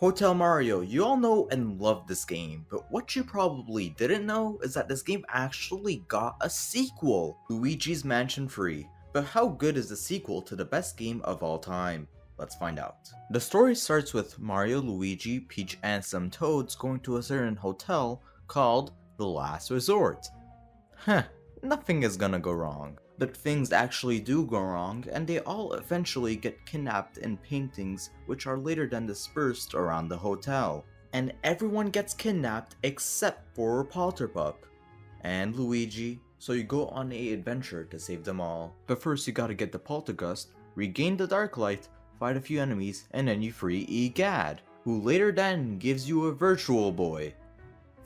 Hotel Mario, you all know and love this game, but what you probably didn't know is that this game actually got a sequel, Luigi's Mansion 3. But how good is the sequel to the best game of all time? Let's find out. The story starts with Mario, Luigi, Peach, and some toads going to a certain hotel called The Last Resort. Huh, nothing is gonna go wrong. But things actually do go wrong, and they all eventually get kidnapped in paintings which are later then dispersed around the hotel. And everyone gets kidnapped except for Polterpup and Luigi, so you go on a adventure to save them all. But first you gotta get the Poltergust, regain the Dark Light, fight a few enemies, and then you free Egad, who later then gives you a Virtual Boy.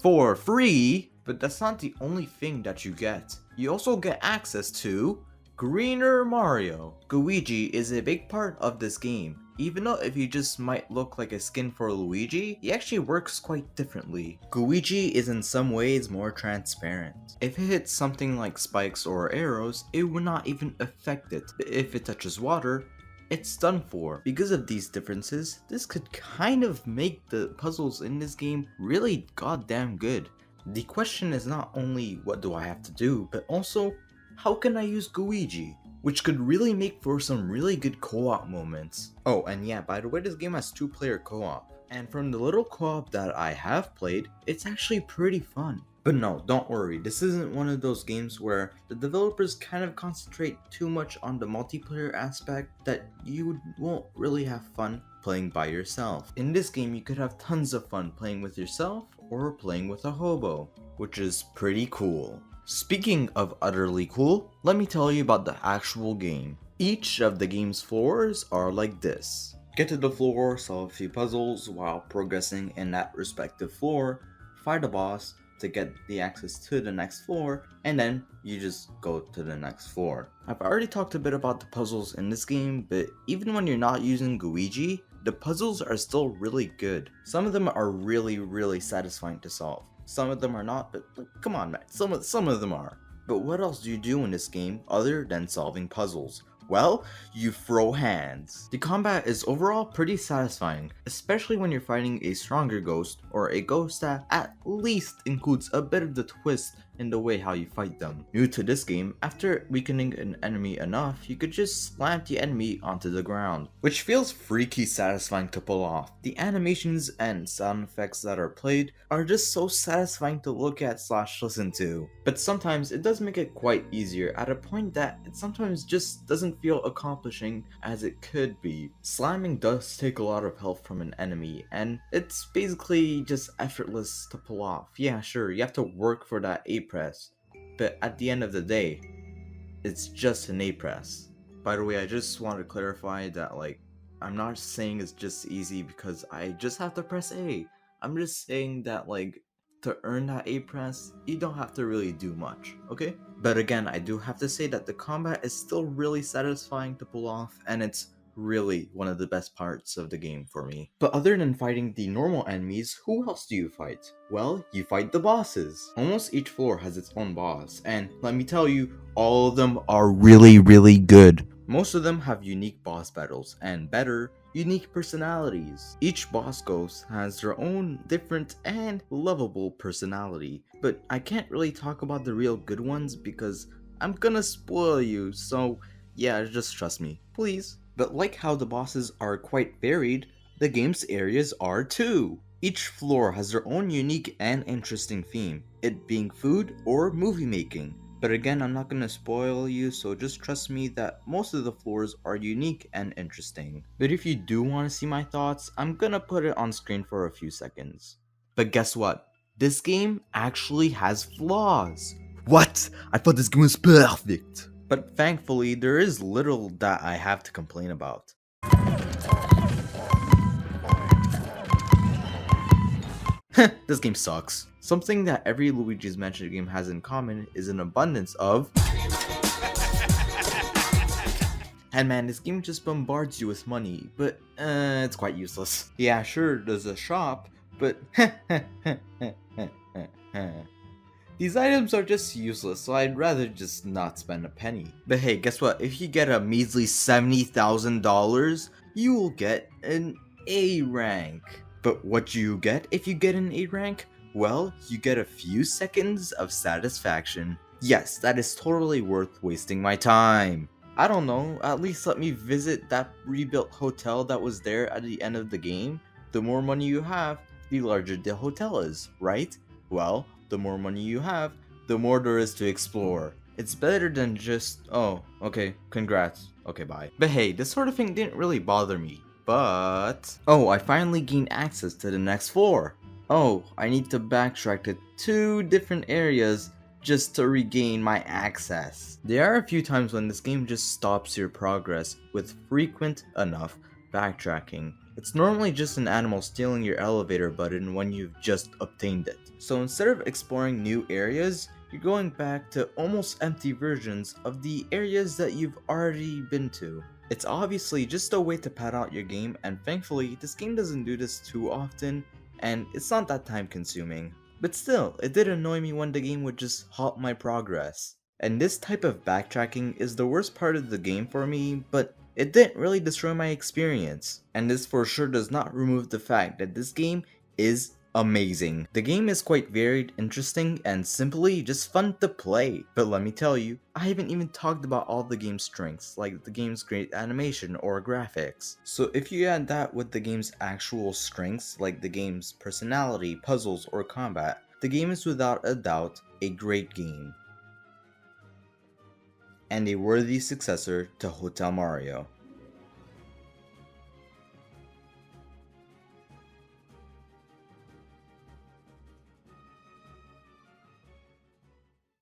For free! But that's not the only thing that you get. You also get access to Greener Mario. Luigi is a big part of this game. Even though if he just might look like a skin for Luigi, he actually works quite differently. Luigi is in some ways more transparent. If it hits something like spikes or arrows, it would not even affect it. But if it touches water, it's done for. Because of these differences, this could kind of make the puzzles in this game really goddamn good. The question is not only what do I have to do, but also how can I use Luigi, which could really make for some really good co-op moments. Oh, and yeah, by the way, this game has 2-player co-op, and from the little co-op that I have played, it's actually pretty fun. But no, don't worry, this isn't one of those games where the developers kind of concentrate too much on the multiplayer aspect that you won't really have fun playing by yourself. In this game, you could have tons of fun playing with yourself or playing with a hobo, which is pretty cool. Speaking of utterly cool, let me tell you about the actual game. Each of the game's floors are like this. Get to the floor, solve a few puzzles while progressing in that respective floor, fight a boss to get the access to the next floor, and then you just go to the next floor. I've already talked a bit about the puzzles in this game, but even when you're not using Luigi, the puzzles are still really good. Some of them are really satisfying to solve. Some of them are not, but come on man, some of them are. But what else do you do in this game other than solving puzzles? Well, you throw hands. The combat is overall pretty satisfying, especially when you're fighting a stronger ghost, or a ghost that at least includes a bit of the twist in the way how you fight them. New to this game, after weakening an enemy enough, you could just slam the enemy onto the ground, which feels freaky satisfying to pull off. The animations and sound effects that are played are just so satisfying to look at / listen to. But sometimes it does make it quite easier at a point that it sometimes just doesn't feel accomplishing as it could be. Slamming does take a lot of health from an enemy, and it's basically just effortless to pull off. Yeah, sure, you have to work for that A press, but at the end of the day, it's just an A press. By the way, I just want to clarify that, like, I'm not saying it's just easy because I just have to press A. I'm just saying that, like, to earn that A press, you don't have to really do much, okay? But again, I do have to say that the combat is still really satisfying to pull off, and it's really one of the best parts of the game for me. But other than fighting the normal enemies, who else do you fight? Well, you fight the bosses. Almost each floor has its own boss, and let me tell you, all of them are really good. Most of them have unique boss battles, and better, unique personalities. Each boss ghost has their own different and lovable personality, but I can't really talk about the real good ones because I'm gonna spoil you, so yeah, just trust me, please. But like how the bosses are quite varied, the game's areas are too. Each floor has their own unique and interesting theme, it being food or movie making. But again, I'm not gonna spoil you, so just trust me that most of the floors are unique and interesting. But if you do want to see my thoughts, I'm gonna put it on screen for a few seconds. But guess what? This game actually has flaws. What? I thought this game was perfect. But thankfully, there is little that I have to complain about. This game sucks. Something that every Luigi's Mansion game has in common is an abundance of... And man, this game just bombards you with money, but it's quite useless. Yeah, sure, there's a shop, but these items are just useless, so I'd rather just not spend a penny. But hey, guess what? If you get a measly $70,000, you will get an A rank. But what do you get if you get an A rank? Well, you get a few seconds of satisfaction. Yes, that is totally worth wasting my time. I don't know, at least let me visit that rebuilt hotel that was there at the end of the game. The more money you have, the larger the hotel is, right? Well, the more money you have, the more there is to explore. It's better than just, oh, okay, congrats, okay, bye. But hey, this sort of thing didn't really bother me. But... oh, I finally gained access to the next floor. Oh, I need to backtrack to 2 different areas just to regain my access. There are a few times when this game just stops your progress with frequent enough backtracking. It's normally just an animal stealing your elevator button when you've just obtained it. So instead of exploring new areas, you're going back to almost empty versions of the areas that you've already been to. It's obviously just a way to pad out your game, and thankfully this game doesn't do this too often, and it's not that time consuming. But still, it did annoy me when the game would just halt my progress. And this type of backtracking is the worst part of the game for me, but it didn't really destroy my experience. And this for sure does not remove the fact that this game is amazing. The game is quite varied, interesting, and simply just fun to play. But let me tell you, I haven't even talked about all the game's strengths, like the game's great animation or graphics. So if you add that with the game's actual strengths, like the game's personality, puzzles, or combat, the game is without a doubt a great game and a worthy successor to Hotel Mario.